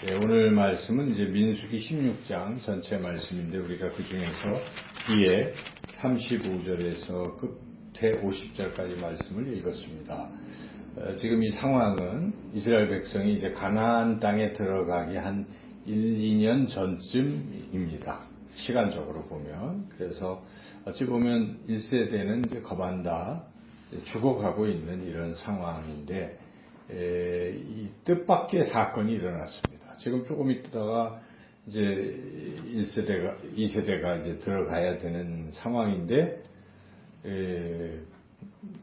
네, 오늘 말씀은 이제 민수기 16장 전체 말씀인데 우리가 그 중에서 뒤에 35절에서 끝에 50절까지 말씀을 읽었습니다. 지금 이 상황은 이스라엘 백성이 이제 가나안 땅에 들어가기 한 1, 2년 전쯤입니다. 시간적으로 보면. 그래서 어찌 보면 1세대는 이제 거반다 죽어가고 있는 이런 상황인데 이 뜻밖의 사건이 일어났습니다. 지금 조금 있다가 이제 1세대가, 2세대가 이제 들어가야 되는 상황인데,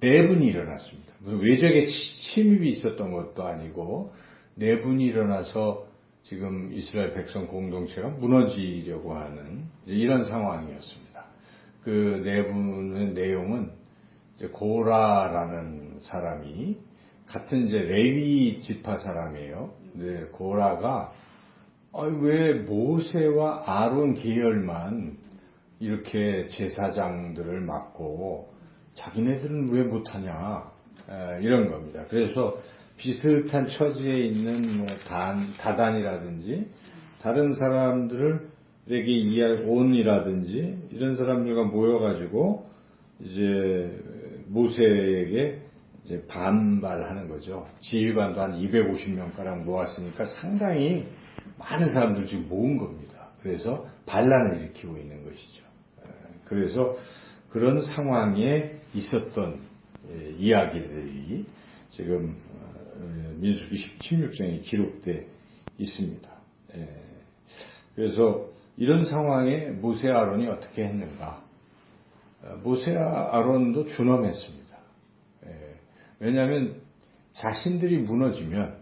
내분이 일어났습니다. 무슨 외적의 침입이 있었던 것도 아니고, 내분이 일어나서 지금 이스라엘 백성 공동체가 무너지려고 하는 이런 상황이었습니다. 그 내분의 내용은 이제 고라라는 사람이 같은 이제 레위 지파 사람이에요. 근데 고라가 왜 모세와 아론 계열만 이렇게 제사장들을 맡고 자기네들은 왜 못하냐 이런 겁니다. 그래서 비슷한 처지에 있는 뭐 다단이라든지 다른 사람들에게 온이라든지 이런 사람들과 모여가지고 이제 모세에게 이제 반발하는 거죠. 지휘관도 한 250명가량 모았으니까 상당히 많은 사람들 지금 모은 겁니다. 그래서 반란을 일으키고 있는 것이죠. 그래서 그런 상황에 있었던 이야기들이 지금 민수기 16장에 기록되어 있습니다. 그래서 이런 상황에 모세 아론이 어떻게 했는가? 모세 아론도 준엄했습니다. 왜냐하면 자신들이 무너지면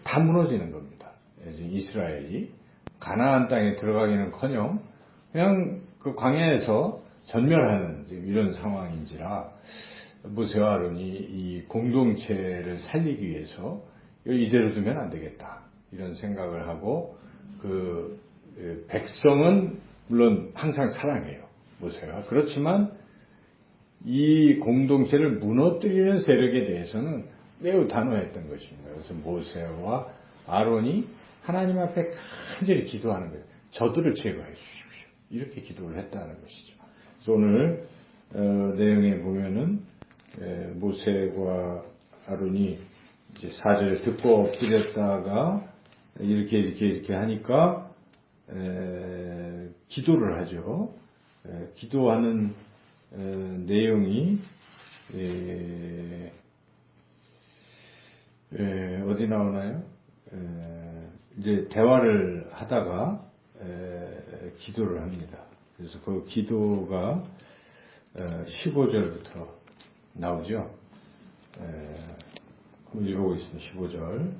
다 무너지는 겁니다. 이스라엘이 가나안 땅에 들어가기는커녕 그냥 그 광야에서 전멸하는 이런 상황인지라 모세와 아론이 이 공동체를 살리기 위해서 이대로 두면 안 되겠다 이런 생각을 하고 그 백성은 물론 항상 사랑해요. 모세가. 그렇지만 이 공동체를 무너뜨리는 세력에 대해서는 매우 단호했던 것입니다. 그래서 모세와 아론이 하나님 앞에 간절히 기도하는 거예요. 저들을 제거해 주십시오. 이렇게 기도를 했다는 것이죠. 그래서 오늘 내용에 보면은 모세와 아론이 이제 4절에 듣고 엎드렸다가 이렇게 하니까 기도를 하죠. 기도하는 내용이 어디 나오나요? 이제 대화를 하다가 기도를 합니다. 그래서 그 기도가 15절부터 나오죠. 한번 읽어보겠습니다. 15절.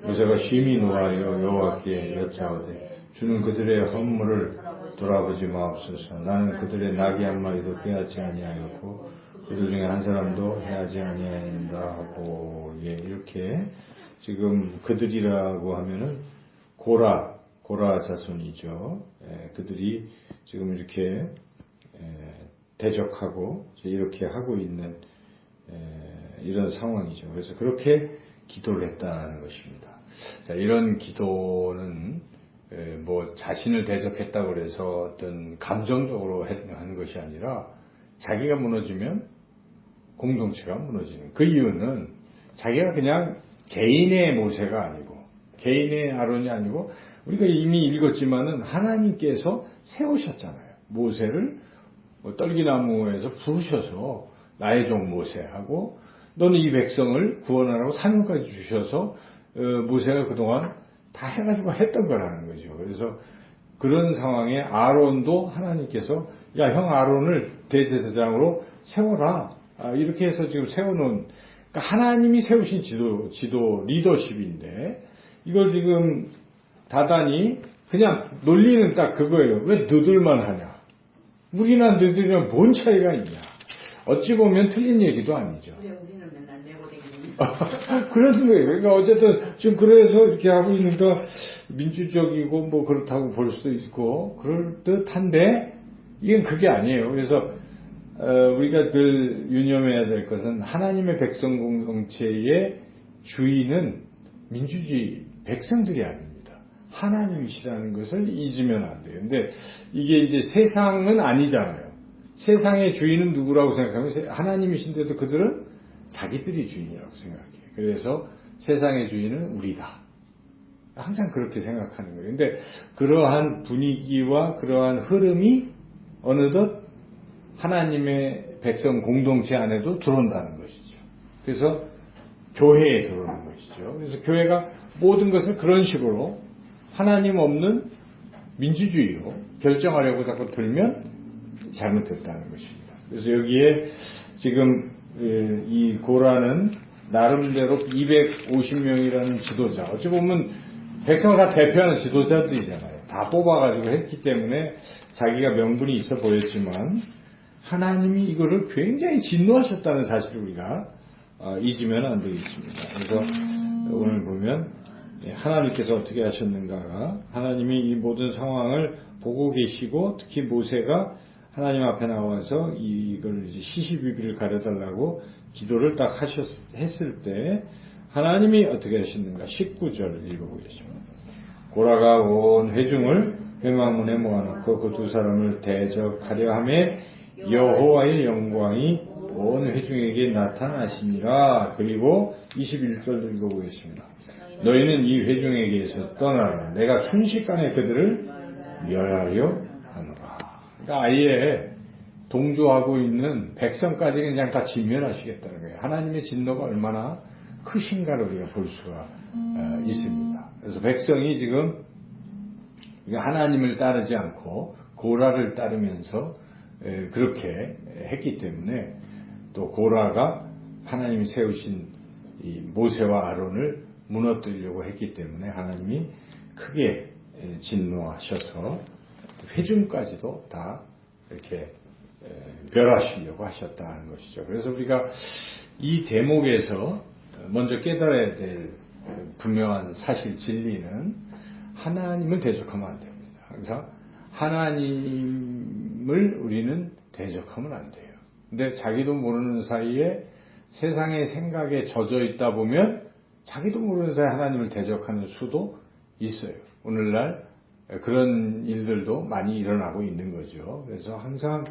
모세가 심히 노하여 여호와께 여짜오되 주는 그들의 허물을 돌아보지 마옵소서. 나는 그들의 나귀 한 마리도 빼앗지 아니하였고 그들 중에 한 사람도 해하지 아니하였다 하고 이렇게 지금 그들이라고 하면은 고라 자손이죠. 그들이 지금 이렇게 대적하고 이렇게 하고 있는 이런 상황이죠. 그래서 그렇게 기도를 했다는 것입니다. 자, 이런 기도는 뭐 자신을 대적했다고 해서 어떤 감정적으로 하는 것이 아니라 자기가 무너지면 공동체가 무너지는 그 이유는 자기가 그냥 개인의 모세가 아니고 개인의 아론이 아니고 우리가 이미 읽었지만은 하나님께서 세우셨잖아요. 모세를 떨기나무에서 부르셔서 나의 종 모세하고 너는 이 백성을 구원하라고 사명까지 주셔서 모세가 그동안 다 해가지고 했던 거라는 거죠. 그래서 그런 상황에 아론도 하나님께서 야, 형 아론을 대제사장으로 세워라. 이렇게 해서 지금 세워놓은 그러니까 하나님이 세우신 지도 리더십인데 이걸 지금 다단이 그냥 논리는 딱 그거예요. 왜 너들만 하냐? 우리나 너들이랑 뭔 차이가 있냐? 어찌 보면 틀린 얘기도 아니죠. 그런 거예요. 그러니까 어쨌든 지금 그래서 이렇게 하고 있는가 민주적이고 뭐 그렇다고 볼 수도 있고 그럴 듯한데 이건 그게 아니에요. 그래서 우리가 늘 유념해야 될 것은 하나님의 백성 공동체의 주인은 민주주의 백성들이 아닙니다. 하나님이시라는 것을 잊으면 안 돼요. 근데 이게 이제 세상은 아니잖아요. 세상의 주인은 누구라고 생각하면 하나님이신데도 그들은 자기들이 주인이라고 생각해요. 그래서 세상의 주인은 우리다. 항상 그렇게 생각하는 거예요. 근데 그러한 분위기와 그러한 흐름이 어느덧 하나님의 백성 공동체 안에도 들어온다는 것이죠. 그래서 교회에 들어오는 것이죠. 그래서 교회가 모든 것을 그런 식으로 하나님 없는 민주주의로 결정하려고 자꾸 들면 잘못됐다는 것입니다. 그래서 여기에 지금 이 고라는 나름대로 250명이라는 지도자, 어찌 보면 백성을 다 대표하는 지도자들이잖아요. 다 뽑아가지고 했기 때문에 자기가 명분이 있어 보였지만 하나님이 이거를 굉장히 진노하셨다는 사실을 우리가 잊으면 안 되겠습니다. 그래서 오늘 보면 하나님께서 어떻게 하셨는가가, 하나님이 이 모든 상황을 보고 계시고 특히 모세가 하나님 앞에 나와서 이걸 이제 시시비비를 가려달라고 기도를 딱 했을 때 하나님이 어떻게 하셨는가 19절 읽어보겠습니다. 고라가 온 회중을 회막문에 모아놓고 그 두 사람을 대적하려 하매 여호와의 영광이 온 회중에게 나타나시니라. 그리고 21절 읽어보겠습니다. 너희는 이 회중에게서 떠나라. 내가 순식간에 그들을 멸하려 하노라. 그러니까 아예 동조하고 있는 백성까지 그냥 다 진멸하시겠다는 거예요. 하나님의 진노가 얼마나 크신가를 우리가 볼 수가 있습니다. 그래서 백성이 지금 하나님을 따르지 않고 고라를 따르면서 그렇게 했기 때문에 또 고라가 하나님이 세우신 이 모세와 아론을 무너뜨리려고 했기 때문에 하나님이 크게 진노하셔서 회중까지도 다 이렇게 멸하시려고 하셨다는 것이죠. 그래서 우리가 이 대목에서 먼저 깨달아야 될 분명한 사실 진리는 하나님은 대적하면 안 됩니다. 항상 하나님을 우리는 대적하면 안 돼요. 근데 자기도 모르는 사이에 세상의 생각에 젖어 있다 보면 자기도 모르는 사이에 하나님을 대적하는 수도 있어요. 오늘날 그런 일들도 많이 일어나고 있는 거죠. 그래서 항상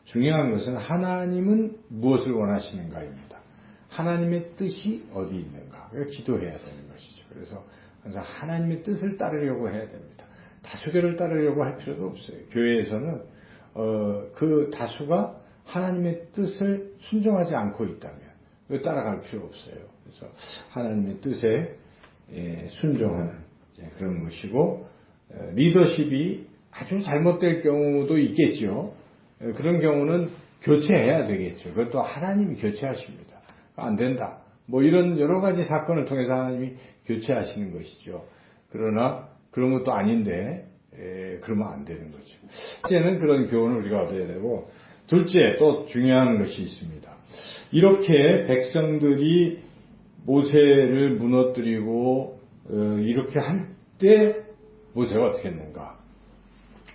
중요한 것은 하나님은 무엇을 원하시는가입니다. 하나님의 뜻이 어디 있는가. 기도해야 되는 것이죠. 그래서 항상 하나님의 뜻을 따르려고 해야 됩니다. 다수결을 따르려고 할 필요도 없어요. 교회에서는 그 다수가 하나님의 뜻을 순종하지 않고 있다면 따라갈 필요 없어요. 그래서 하나님의 뜻에 순종하는 그런 것이고, 리더십이 아주 잘못될 경우도 있겠죠. 그런 경우는 교체해야 되겠죠. 그것도 하나님이 교체하십니다. 안 된다. 뭐 이런 여러 가지 사건을 통해서 하나님이 교체하시는 것이죠. 그러나 그런 것도 아닌데 그러면 안 되는 거죠. 첫째는 그런 교훈을 우리가 얻어야 되고, 둘째 또 중요한 것이 있습니다. 이렇게 백성들이 모세를 무너뜨리고 이렇게 할 때 모세가 어떻게 했는가.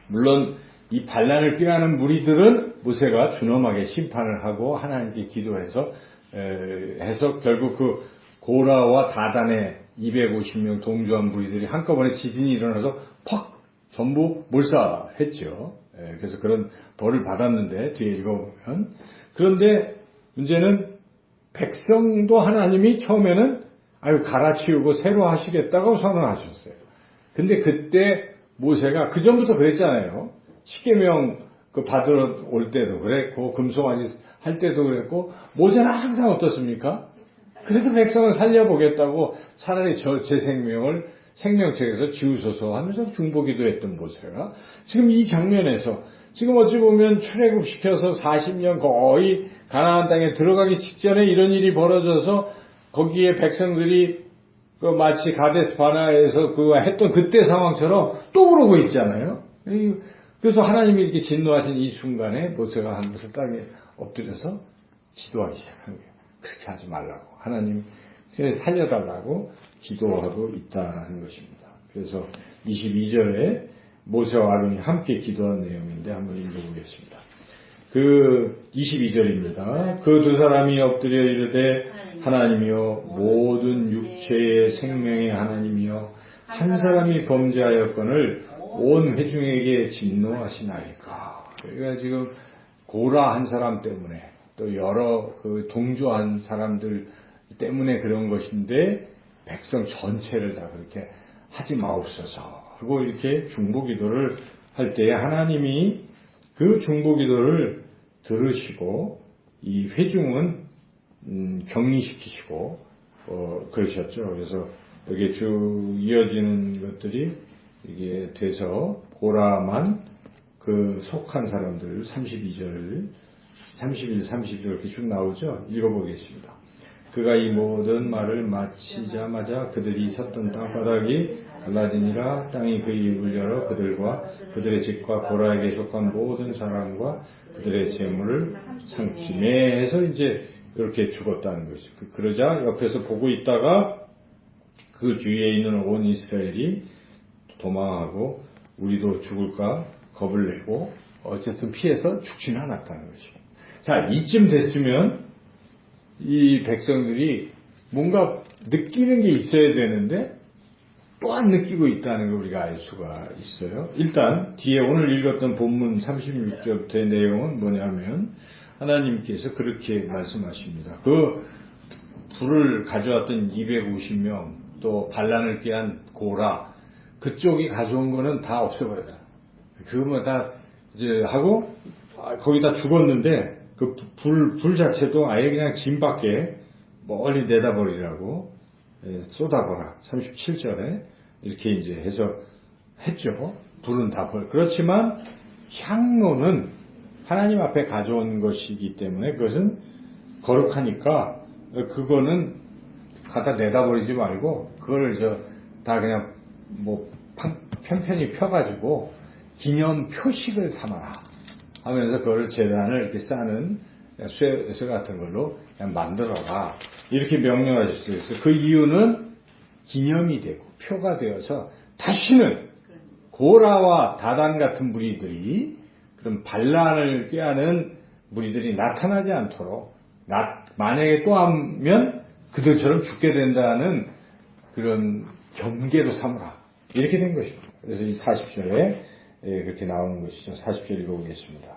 물론 이 반란을 꾀하는 무리들은 모세가 준엄하게 심판을 하고 하나님께 기도해서 해서 결국 그 고라와 다단의 250명 동조한 무리들이 한꺼번에 지진이 일어나서 퍽 전부 몰살했죠. 그래서 그런 벌을 받았는데 뒤에 읽어보면, 그런데 문제는 백성도 하나님이 처음에는 갈아치우고 새로 하시겠다고 선언하셨어요. 근데 그때 모세가 그전부터 그랬잖아요. 십계명 받으러 올 때도 그랬고 금송아지 할 때도 그랬고, 모세는 항상 어떻습니까? 그래도 백성을 살려보겠다고 차라리 제 생명을 생명책에서 지우소서 하면서 중보기도 했던 모세가 지금 이 장면에서 지금 어찌 보면 출애굽시켜서 40년 거의 가나안 땅에 들어가기 직전에 이런 일이 벌어져서 거기에 백성들이 마치 가데스 바나에서 했던 그때 상황처럼 또 그러고 있잖아요. 그래서 하나님이 이렇게 진노하신 이 순간에 모세가 한 것을 땅에 엎드려서 기도하기 시작한 거예요. 그렇게 하지 말라고. 하나님 살려달라고 기도하고 있다는 것입니다. 그래서 22절에 모세와 아론이 함께 기도한 내용인데 한번 읽어보겠습니다. 그 22절입니다. 그 두 사람이 엎드려 이르되 하나님이여 모든 육체의 생명의 하나님이여 한 사람이 범죄하였건을 온 회중에게 진노하시나이까. 그러니까 지금 고라 한 사람 때문에 또 여러 그 동조한 사람들 때문에 그런 것인데 백성 전체를 다 그렇게 하지 마옵소서 하고 이렇게 중보기도를 할 때에 하나님이 그 중보기도를 들으시고 이 회중은 격리시키시고 그러셨죠. 그래서 여기에 쭉 이어지는 것들이 이게 돼서 고라만 그 속한 사람들 32절 31, 32절 이렇게 쭉 나오죠. 읽어보겠습니다. 그가 이 모든 말을 마치자마자 그들이 섰던 땅바닥이 갈라지니라. 땅이 그 입을 열어 그들과 그들의 집과 고라에게 속한 모든 사람과 그들의 재물을 상심해 해서 이제 이렇게 죽었다는 것이죠. 그러자 옆에서 보고 있다가 그 주위에 있는 온 이스라엘이 도망하고 우리도 죽을까 겁을 내고 어쨌든 피해서 죽지는 않았다는 것이죠. 자, 이쯤 됐으면 이 백성들이 뭔가 느끼는 게 있어야 되는데 또 안 느끼고 있다는 걸 우리가 알 수가 있어요. 일단 뒤에 오늘 읽었던 본문 36절부터의 내용은 뭐냐면 하나님께서 그렇게 말씀하십니다. 그 불을 가져왔던 250명 또 반란을 꾀한 고라 그쪽이 가져온 거는 다 없애버려요. 그거 뭐 다 이제 하고 거기다 죽었는데 그 불 자체도 아예 그냥 진 밖에 멀리 내다버리라고 쏟아버라. 37절에 이렇게 이제 해서 했죠. 불은 다 벌. 그렇지만 향로는 하나님 앞에 가져온 것이기 때문에 그것은 거룩하니까 그거는 갖다 내다버리지 말고 그걸 다 그냥 뭐 편편히 펴가지고 기념 표식을 삼아라 하면서 그걸 제단을 이렇게 싸는 쇠 같은 걸로 그냥 만들어라 이렇게 명령하셨어요. 그 이유는 기념이 되고 표가 되어서 다시는 고라와 다단 같은 무리들이 그런 반란을 꾀하는 무리들이 나타나지 않도록 만약에 또 하면 그들처럼 죽게 된다는 그런 경계로 삼으라 이렇게 된 것입니다. 그래서 이 40절에 그렇게 나오는 것이죠. 40절 읽어보겠습니다.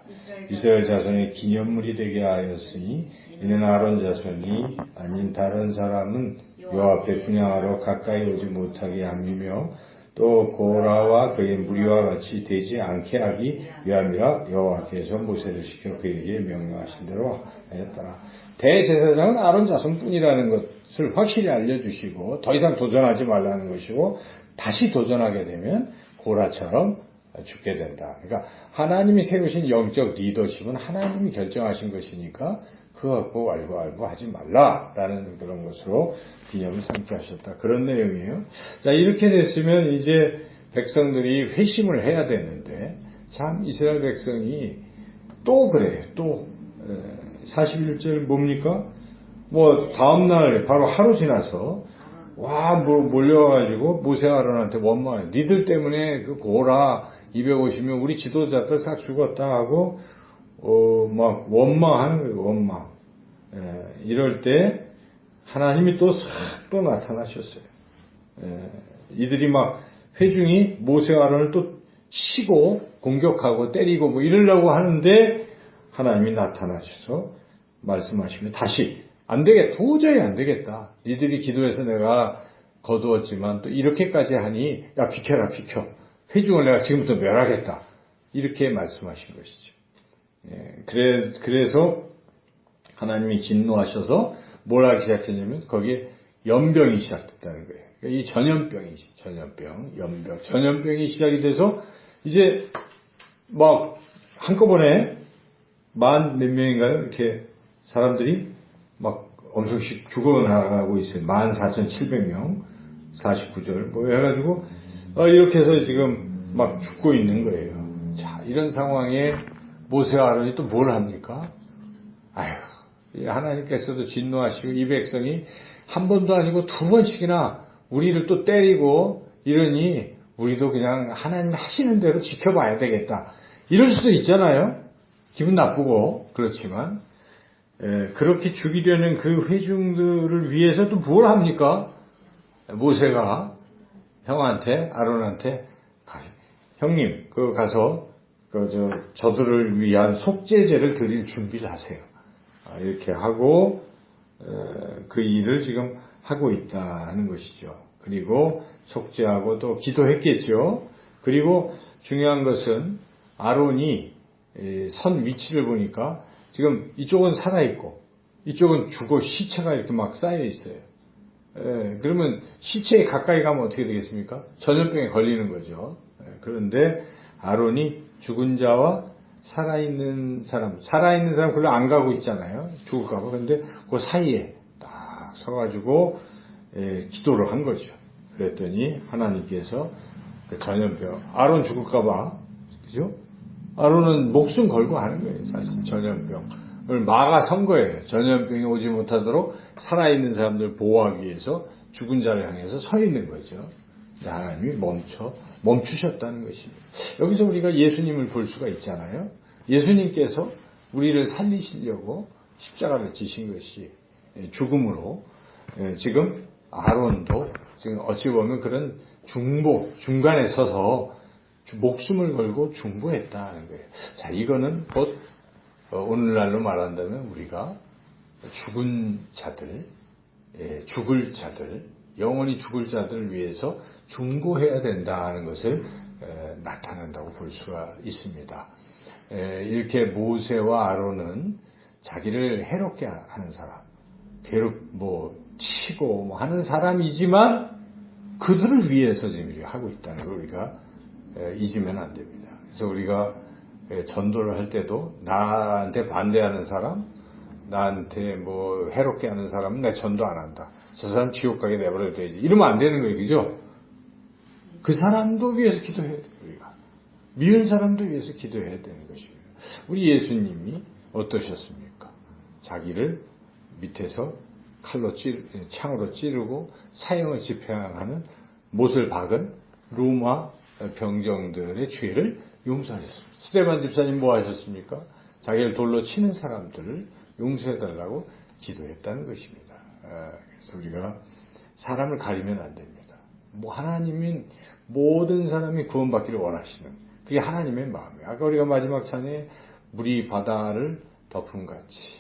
이스라엘 자손의 기념물이 되게 하였으니 이는 아론 자손이 아닌 다른 사람은 여호와 앞에 분향하러 가까이 오지 못하게 함이며 또 고라와 그의 무리와 같이 되지 않게 하기 위함이라 여호와께서 모세를 시켜 그에게 명령하신 대로 하였더라. 대제사장은 아론 자손뿐이라는 것을 확실히 알려주시고 더 이상 도전하지 말라는 것이고 다시 도전하게 되면 고라처럼 죽게 된다. 그러니까 하나님이 세우신 영적 리더십은 하나님이 결정하신 것이니까 그거 갖고 알고 하지 말라라는 그런 것으로 기념을 삼게 하셨다. 그런 내용이에요. 자, 이렇게 됐으면 이제 백성들이 회심을 해야 되는데 참 이스라엘 백성이 또 그래요. 또 41절 뭡니까? 뭐 다음날 바로 하루 지나서 몰려와가지고 모세와 아론한테 원망해. 니들 때문에 그 고라 250명 우리 지도자들 싹 죽었다 하고 막 원망하는 거예요. 원망. 이럴 때 하나님이 또 나타나셨어요. 이들이 막 회중이 모세와 아론을 또 치고 공격하고 때리고 뭐 이러려고 하는데 하나님이 나타나셔서 말씀하시면 다시 안 되겠다. 도저히 안 되겠다. 니들이 기도해서 내가 거두었지만 또 이렇게까지 하니 야 비켜라 비켜. 회중을 내가 지금부터 멸하겠다. 이렇게 말씀하신 것이죠. 그래서 하나님이 진노하셔서 뭘 하기 시작했냐면 거기에 연병이 시작됐다는 거예요. 이 전염병이 시작이 돼서 이제 막 한꺼번에 만 몇 명인가요? 이렇게 사람들이 막 엄청씩 죽어나가고 있어요. 14,700명 49절 뭐 해가지고 이렇게 해서 지금 막 죽고 있는 거예요. 자, 이런 상황에 모세와 아론이 또 뭘 합니까? 하나님께서도 진노하시고 이 백성이 한 번도 아니고 두 번씩이나 우리를 또 때리고 이러니 우리도 그냥 하나님 하시는 대로 지켜봐야 되겠다. 이럴 수도 있잖아요. 기분 나쁘고 그렇지만 그렇게 죽이려는 그 회중들을 위해서 또 뭘 합니까? 모세가 형한테, 아론한테, 형님, 가서, 저들을 위한 속죄제를 드릴 준비를 하세요. 이렇게 하고, 그 일을 지금 하고 있다는 것이죠. 그리고 속죄하고 또 기도했겠죠. 그리고 중요한 것은 아론이 선 위치를 보니까 지금 이쪽은 살아있고, 이쪽은 죽어 시체가 이렇게 막 쌓여 있어요. 그러면 시체에 가까이 가면 어떻게 되겠습니까? 전염병에 걸리는 거죠. 그런데 아론이 죽은 자와 살아있는 사람 별로 안 가고 있잖아요. 죽을까봐. 근데 그 사이에 딱 서가지고 기도를 한 거죠. 그랬더니 하나님께서 그 전염병, 아론 죽을까봐, 그죠? 아론은 목숨 걸고 하는 거예요. 사실 전염병을 막아선 거예요. 전염병이 오지 못하도록 살아있는 사람들 보호하기 위해서 죽은 자를 향해서 서 있는 거죠. 하나님이 멈추셨다는 것입니다. 여기서 우리가 예수님을 볼 수가 있잖아요. 예수님께서 우리를 살리시려고 십자가를 지신 것이 죽음으로, 지금 아론도 지금 어찌 보면 그런 중간에 서서 목숨을 걸고 중보했다는 거예요. 자, 이거는 곧 오늘날로 말한다면 우리가 죽은 자들, 죽을 자들, 영원히 죽을 자들을 위해서 중보해야 된다는 것을 나타낸다고 볼 수가 있습니다. 이렇게 모세와 아론은 자기를 해롭게 하는 사람, 치고 하는 사람이지만 그들을 위해서 지금 하고 있다는 걸 우리가 잊으면 안 됩니다. 그래서 우리가 전도를 할 때도 나한테 반대하는 사람, 나한테 해롭게 하는 사람은 내가 전도 안 한다. 저 사람 지옥 가게 내버려 둬야지. 이러면 안 되는 거예요. 그죠? 그 사람도 위해서 기도해야 돼요. 우리가. 미운 사람도 위해서 기도해야 되는 것입니다. 우리 예수님이 어떠셨습니까? 자기를 밑에서 창으로 찌르고 사형을 집행하는 못을 박은 로마 병정들의 죄를 용서하셨습니다. 스데반 집사님 뭐 하셨습니까? 자기를 돌로 치는 사람들을 용서해달라고 기도했다는 것입니다. 그래서 우리가 사람을 가리면 안 됩니다. 하나님은 모든 사람이 구원받기를 원하시는, 그게 하나님의 마음이에요. 아까 우리가 마지막 찬양에 물이 바다를 덮은 같이,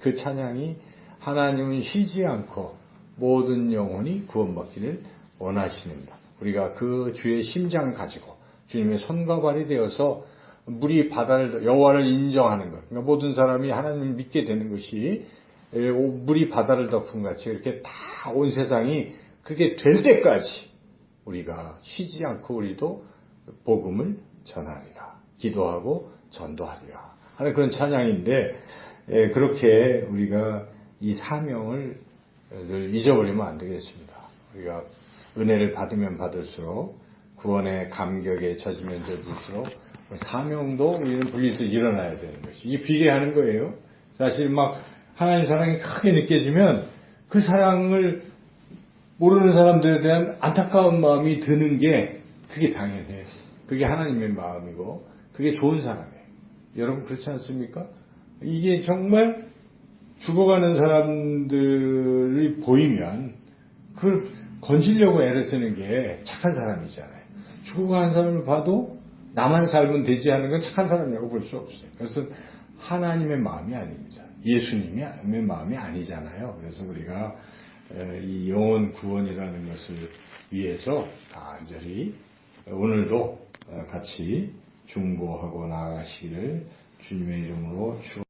그 찬양이 하나님은 쉬지 않고 모든 영혼이 구원받기를 원하시는다. 우리가 그 주의 심장 가지고 주님의 손과 발이 되어서 물이 여호와를 인정하는 것, 그러니까 모든 사람이 하나님을 믿게 되는 것이 물이 바다를 덮은 같이 이렇게 다 온 세상이 그렇게 될 때까지 우리가 쉬지 않고 우리도 복음을 전하리라, 기도하고 전도하리라 하는 그런 찬양인데, 그렇게 우리가 이 사명을 잊어버리면 안 되겠습니다. 우리가 은혜를 받으면 받을수록, 구원의 감격에 젖으면 젖을수록 사명도 우리는 분리해서 일어나야 되는 것이, 이게 비례하는 거예요. 사실 하나님 사랑이 크게 느껴지면 그 사랑을 모르는 사람들에 대한 안타까운 마음이 드는 게 그게 당연해요. 그게 하나님의 마음이고 그게 좋은 사람이에요. 여러분 그렇지 않습니까? 이게 정말 죽어가는 사람들이 보이면 그걸 건지려고 애를 쓰는 게 착한 사람이잖아요. 죽어가는 사람을 봐도 나만 살면 되지 하는 건 착한 사람이라고 볼 수 없어요. 그래서 하나님의 마음이 아닙니다. 예수님의 마음이 아니잖아요. 그래서 우리가 이 영혼 구원이라는 것을 위해서 간절히 오늘도 같이 중보하고 나아가시기를 주님의 이름으로 축원합니다.